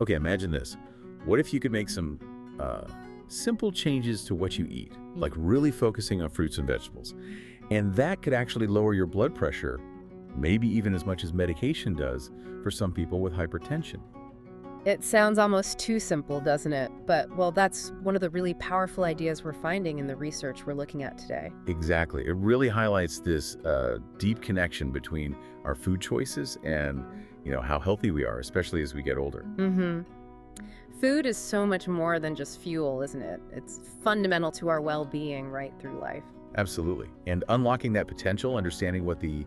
Okay, imagine this. What if you could make some simple changes to what you eat, like really focusing on fruits and vegetables? And that could actually lower your blood pressure, maybe even as much as medication does for some people with hypertension. It sounds almost too simple, doesn't it? But, well, that's one of the really powerful ideas we're finding in the research we're looking at today. Exactly. It really highlights this deep connection between our food choices and, how healthy we are, especially as we get older. Mm-hmm. Food is so much more than just fuel, isn't it? It's fundamental to our well-being right through life. Absolutely. And unlocking that potential, understanding what the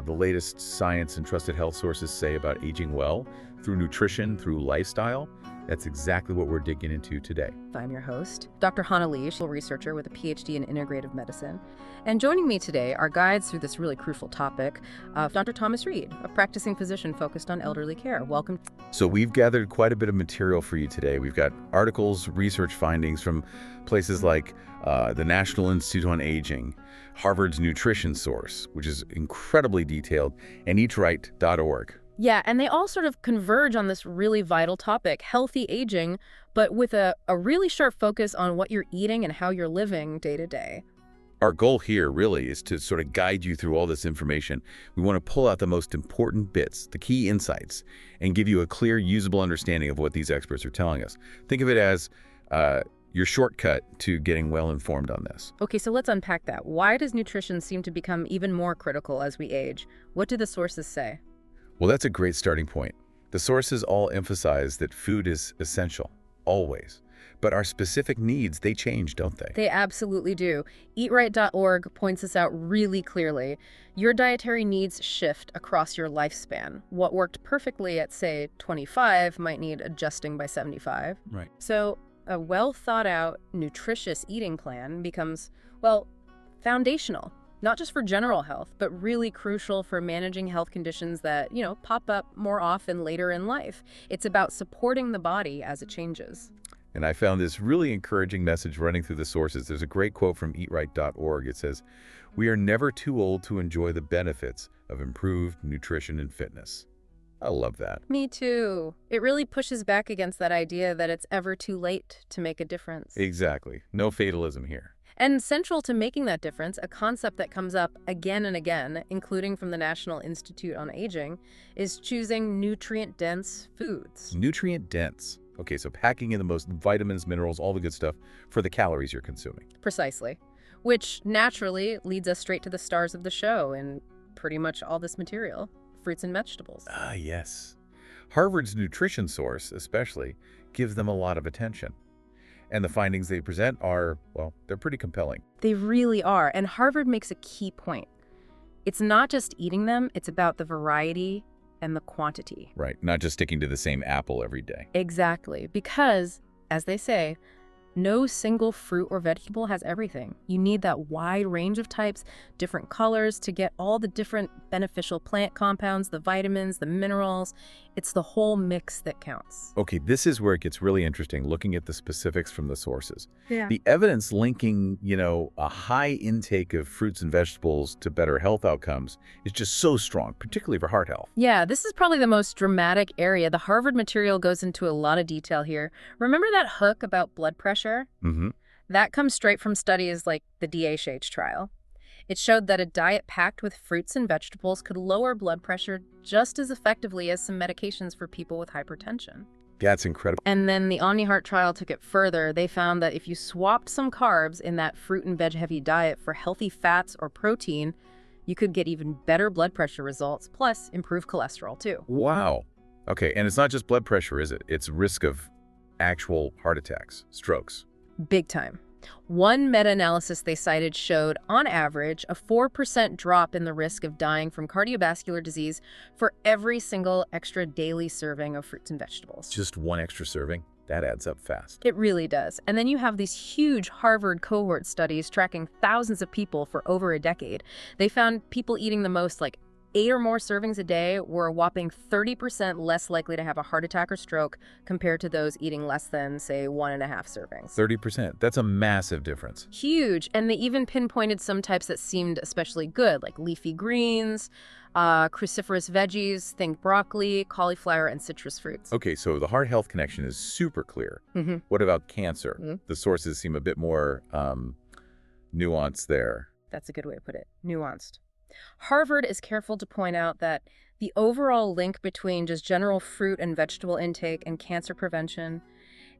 latest science and trusted health sources say about aging well through nutrition, through lifestyle, that's exactly what we're digging into today. I'm your host, Dr. Hana Lee, a researcher with a PhD in integrative medicine. And joining me today are guides through this really crucial topic of Dr. Thomas Reed, a practicing physician focused on elderly care. Welcome. So we've gathered quite a bit of material for you today. We've got articles, research findings from places like the National Institute on Aging, Harvard's nutrition source, which is incredibly detailed, and eatright.org. Yeah, and they all sort of converge on this really vital topic, healthy aging, but with a really sharp focus on what you're eating and how you're living day to day. Our goal here really is to sort of guide you through all this information. We want to pull out the most important bits, the key insights, and give you a clear, usable understanding of what these experts are telling us. Think of it as your shortcut to getting well-informed on this. Okay, so let's unpack that. Why does nutrition seem to become even more critical as we age? What do the sources say? Well, that's a great starting point. The sources all emphasize that food is essential, always. But our specific needs, they change, don't they? They absolutely do. Eatright.org points this out really clearly. Your dietary needs shift across your lifespan. What worked perfectly at, say, 25 might need adjusting by 75. Right. So a well-thought-out, nutritious eating plan becomes, well, foundational. Not just for general health, but really crucial for managing health conditions that, pop up more often later in life. It's about supporting the body as it changes. And I found this really encouraging message running through the sources. There's a great quote from eatright.org. It says, "We are never too old to enjoy the benefits of improved nutrition and fitness." I love that. Me too. It really pushes back against that idea that it's ever too late to make a difference. Exactly. No fatalism here. And central to making that difference, a concept that comes up again and again, including from the National Institute on Aging, is choosing nutrient-dense foods. Nutrient-dense. Okay, so packing in the most vitamins, minerals, all the good stuff for the calories you're consuming. Precisely. Which naturally leads us straight to the stars of the show in pretty much all this material, fruits and vegetables. Ah, yes. Harvard's nutrition source, especially, gives them a lot of attention. And the findings they present are, well, they're pretty compelling. They really are. And Harvard makes a key point. It's not just eating them, it's about the variety and the quantity. Right, not just sticking to the same apple every day. Exactly. Because, as they say, no single fruit or vegetable has everything. You need that wide range of types, different colors to get all the different beneficial plant compounds, the vitamins, the minerals. It's the whole mix that counts. Okay, this is where it gets really interesting, looking at the specifics from the sources. Yeah. The evidence linking, a high intake of fruits and vegetables to better health outcomes is just so strong, particularly for heart health. Yeah, this is probably the most dramatic area. The Harvard material goes into a lot of detail here. Remember that hook about blood pressure? Mm-hmm. That comes straight from studies like the DHH trial. It showed that a diet packed with fruits and vegetables could lower blood pressure just as effectively as some medications for people with hypertension. That's incredible. And then the OmniHeart trial took it further. They found that if you swapped some carbs in that fruit and veg-heavy diet for healthy fats or protein, you could get even better blood pressure results, plus improve cholesterol too. Wow. Okay, and it's not just blood pressure, is it? It's risk of actual heart attacks, strokes. Big time. One meta-analysis they cited showed, on average, a 4% drop in the risk of dying from cardiovascular disease for every single extra daily serving of fruits and vegetables. Just one extra serving? That adds up fast. It really does. And then you have these huge Harvard cohort studies tracking thousands of people for over a decade. They found people eating the most, like 8 or more servings a day, were a whopping 30% less likely to have a heart attack or stroke compared to those eating less than, say, 1.5 servings. 30%. That's a massive difference. Huge. And they even pinpointed some types that seemed especially good, like leafy greens, Cruciferous veggies, think broccoli, cauliflower, and citrus fruits. Okay, so the heart-health connection is super clear. Mm-hmm. What about cancer? Mm-hmm. The sources seem a bit more nuanced there. That's a good way to put it. Nuanced. Harvard is careful to point out that the overall link between just general fruit and vegetable intake and cancer prevention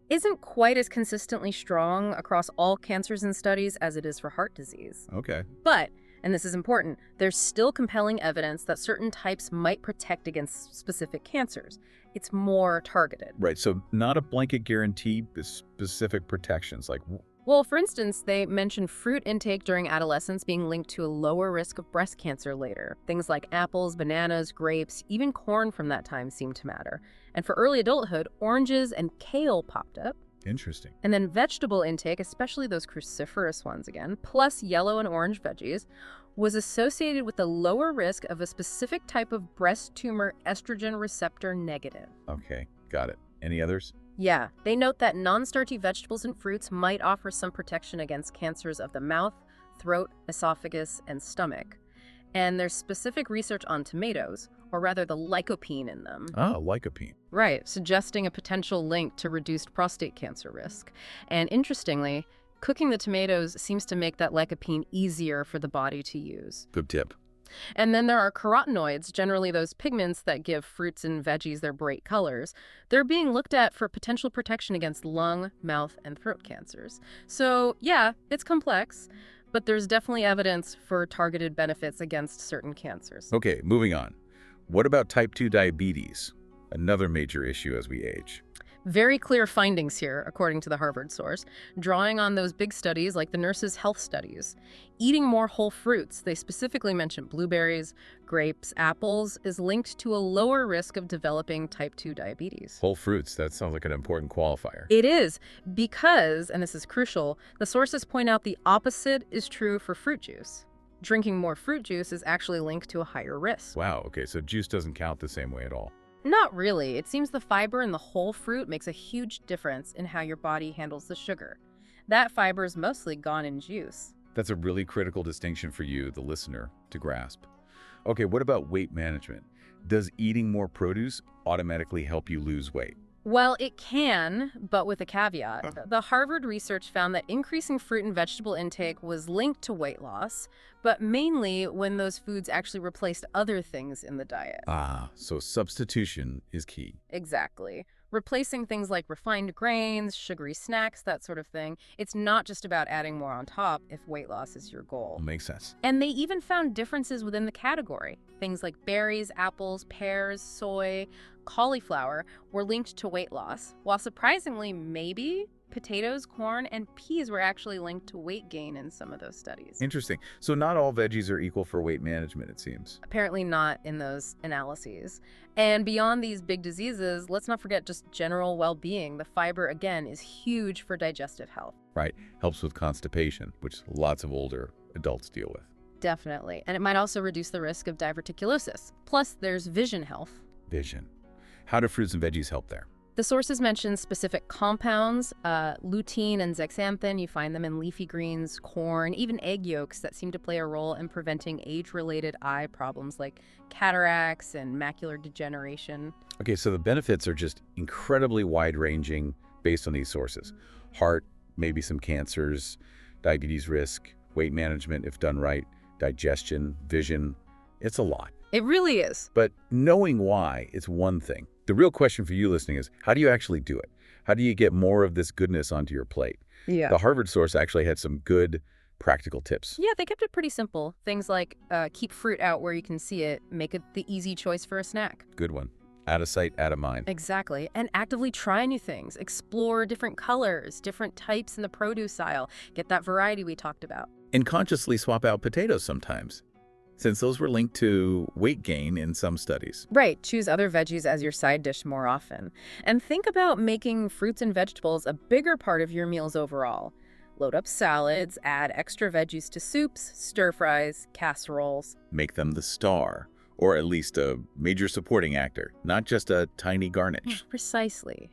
isn't quite as consistently strong across all cancers and studies as it is for heart disease. Okay. But, and this is important, there's still compelling evidence that certain types might protect against specific cancers. It's more targeted. Right, so not a blanket guarantee, but specific protections. Like, Well, for instance, they mention fruit intake during adolescence being linked to a lower risk of breast cancer later. Things like apples, bananas, grapes, even corn from that time seem to matter. And for early adulthood, oranges and kale popped up. interesting. And then vegetable intake, especially those cruciferous ones again, plus yellow and orange veggies, was associated with a lower risk of a specific type of breast tumor estrogen receptor negative. Okay, got it. Any others? Yeah, they note that non-starchy vegetables and fruits might offer some protection against cancers of the mouth, throat, esophagus, and stomach. And there's specific research on tomatoes, or rather the lycopene in them. Oh, lycopene. Right, suggesting a potential link to reduced prostate cancer risk. And interestingly, cooking the tomatoes seems to make that lycopene easier for the body to use. Good tip. And then there are carotenoids, generally those pigments that give fruits and veggies their bright colors. They're being looked at for potential protection against lung, mouth, and throat cancers. So, yeah, it's complex, but there's definitely evidence for targeted benefits against certain cancers. Okay, moving on. What about type 2 diabetes? Another major issue as we age. Very clear findings here, according to the Harvard source, drawing on those big studies like the nurses' health studies. Eating more whole fruits, they specifically mentioned blueberries, grapes, apples, is linked to a lower risk of developing type 2 diabetes. Whole fruits, that sounds like an important qualifier. It is, because, and this is crucial, the sources point out the opposite is true for fruit juice. Drinking more fruit juice is actually linked to a higher risk. Wow, okay, so juice doesn't count the same way at all. Not really. It seems the fiber in the whole fruit makes a huge difference in how your body handles the sugar. That fiber is mostly gone in juice. That's a really critical distinction for you, the listener, to grasp. Okay, what about weight management? Does eating more produce automatically help you lose weight? Well, it can, but with a caveat. The Harvard research found that increasing fruit and vegetable intake was linked to weight loss, but mainly when those foods actually replaced other things in the diet. Ah, so substitution is key. Exactly. Replacing things like refined grains, sugary snacks, that sort of thing. It's not just about adding more on top if weight loss is your goal. Makes sense. And they even found differences within the category. Things like berries, apples, pears, soy, cauliflower were linked to weight loss, while surprisingly, maybe potatoes, corn, and peas were actually linked to weight gain in some of those studies. Interesting. So not all veggies are equal for weight management, it seems. Apparently not in those analyses. And beyond these big diseases, let's not forget just general well-being. The fiber, again, is huge for digestive health. Right. Helps with constipation, which lots of older adults deal with. Definitely. And it might also reduce the risk of diverticulosis. Plus, there's vision health. Vision. How do fruits and veggies help there? The sources mention specific compounds, lutein and zeaxanthin. You find them in leafy greens, corn, even egg yolks that seem to play a role in preventing age-related eye problems like cataracts and macular degeneration. Okay, so the benefits are just incredibly wide-ranging based on these sources. Heart, maybe some cancers, diabetes risk, weight management if done right, digestion, vision. It's a lot. It really is. But knowing why is one thing. The real question for you listening is, how do you actually do it? How do you get more of this goodness onto your plate? Yeah. The Harvard source actually had some good practical tips. Yeah, they kept it pretty simple. Things like keep fruit out where you can see it, make it the easy choice for a snack. Good one. Out of sight, out of mind. Exactly. And actively try new things. Explore different colors, different types in the produce aisle. Get that variety we talked about. And consciously swap out potatoes sometimes, since those were linked to weight gain in some studies. Right. Choose other veggies as your side dish more often. And think about making fruits and vegetables a bigger part of your meals overall. Load up salads, add extra veggies to soups, stir fries, casseroles. Make them the star, or at least a major supporting actor, not just a tiny garnish. Precisely.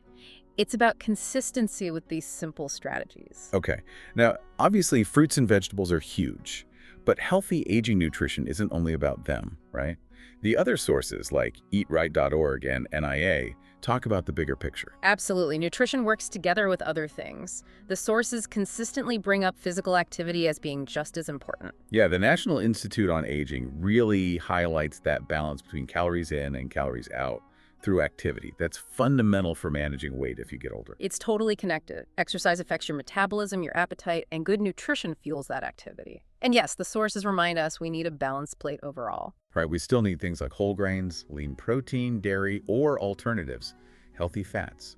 It's about consistency with these simple strategies. Okay. Now, obviously, fruits and vegetables are huge, But healthy aging nutrition isn't only about them, right? The other sources like eatright.org and NIA talk about the bigger picture. Absolutely. Nutrition works together with other things. The sources consistently bring up physical activity as being just as important. Yeah, the National Institute on Aging really highlights that balance between calories in and calories out through activity. That's fundamental for managing weight if you get older. It's totally connected. Exercise affects your metabolism, your appetite, and good nutrition fuels that activity. And yes, the sources remind us we need a balanced plate overall. Right, we still need things like whole grains, lean protein, dairy, or alternatives, healthy fats.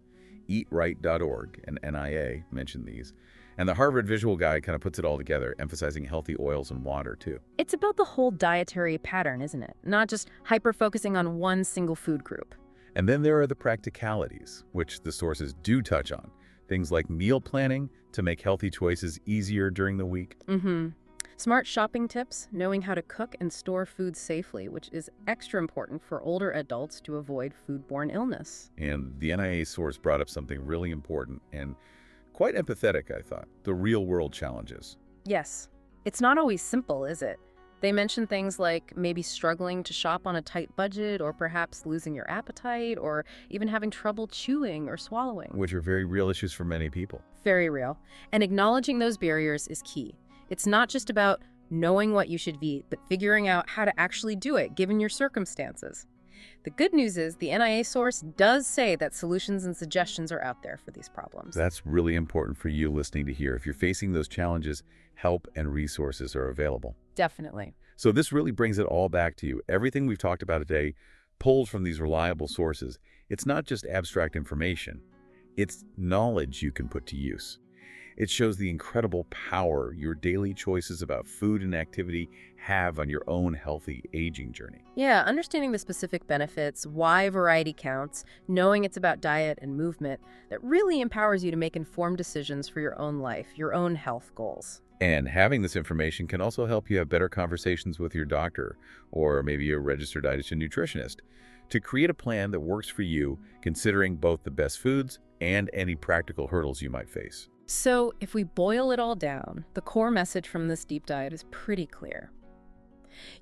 Eatright.org and NIA mention these. And the Harvard Visual Guide kind of puts it all together, emphasizing healthy oils and water, too. It's about the whole dietary pattern, isn't it? Not just hyper-focusing on one single food group. And then there are the practicalities, which the sources do touch on. Things like meal planning to make healthy choices easier during the week. Smart shopping tips, knowing how to cook and store food safely, which is extra important for older adults to avoid foodborne illness. And the NIA source brought up something really important and quite empathetic, I thought, the real-world challenges. Yes. It's not always simple, is it? They mention things like maybe struggling to shop on a tight budget, or perhaps losing your appetite, or even having trouble chewing or swallowing. Which are very real issues for many people. Very real. And acknowledging those barriers is key. It's not just about knowing what you should eat, but figuring out how to actually do it, given your circumstances. The good news is the NIA source does say that solutions and suggestions are out there for these problems. That's really important for you listening to hear. If you're facing those challenges, help and resources are available. Definitely. So this really brings it all back to you. Everything we've talked about today pulls from these reliable sources. It's not just abstract information. It's knowledge you can put to use. It shows the incredible power your daily choices about food and activity have on your own healthy aging journey. Yeah, understanding the specific benefits, why variety counts, knowing it's about diet and movement, that really empowers you to make informed decisions for your own life, your own health goals. And having this information can also help you have better conversations with your doctor or maybe a registered dietitian nutritionist to create a plan that works for you, considering both the best foods and any practical hurdles you might face. So if we boil it all down, the core message from this deep dive is pretty clear.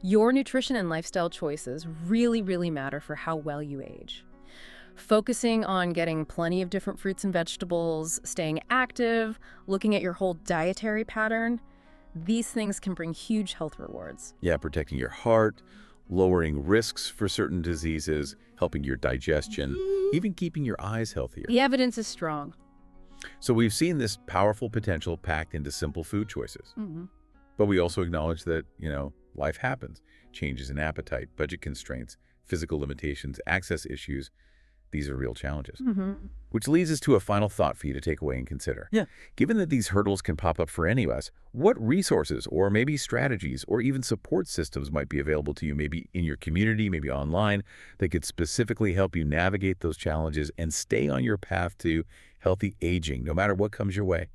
Your nutrition and lifestyle choices really matter for how well you age. Focusing on getting plenty of different fruits and vegetables, staying active, looking at your whole dietary pattern, these things can bring huge health rewards. Yeah, protecting your heart, lowering risks for certain diseases, helping your digestion, even keeping your eyes healthier. The evidence is strong. So we've seen this powerful potential packed into simple food choices. But we also acknowledge that, life happens. Changes in appetite, budget constraints, physical limitations, access issues. These are real challenges. Which leads us to a final thought for you to take away and consider. Yeah. Given that these hurdles can pop up for any of us, what resources or maybe strategies or even support systems might be available to you, maybe in your community, maybe online, that could specifically help you navigate those challenges and stay on your path to healthy aging, no matter what comes your way?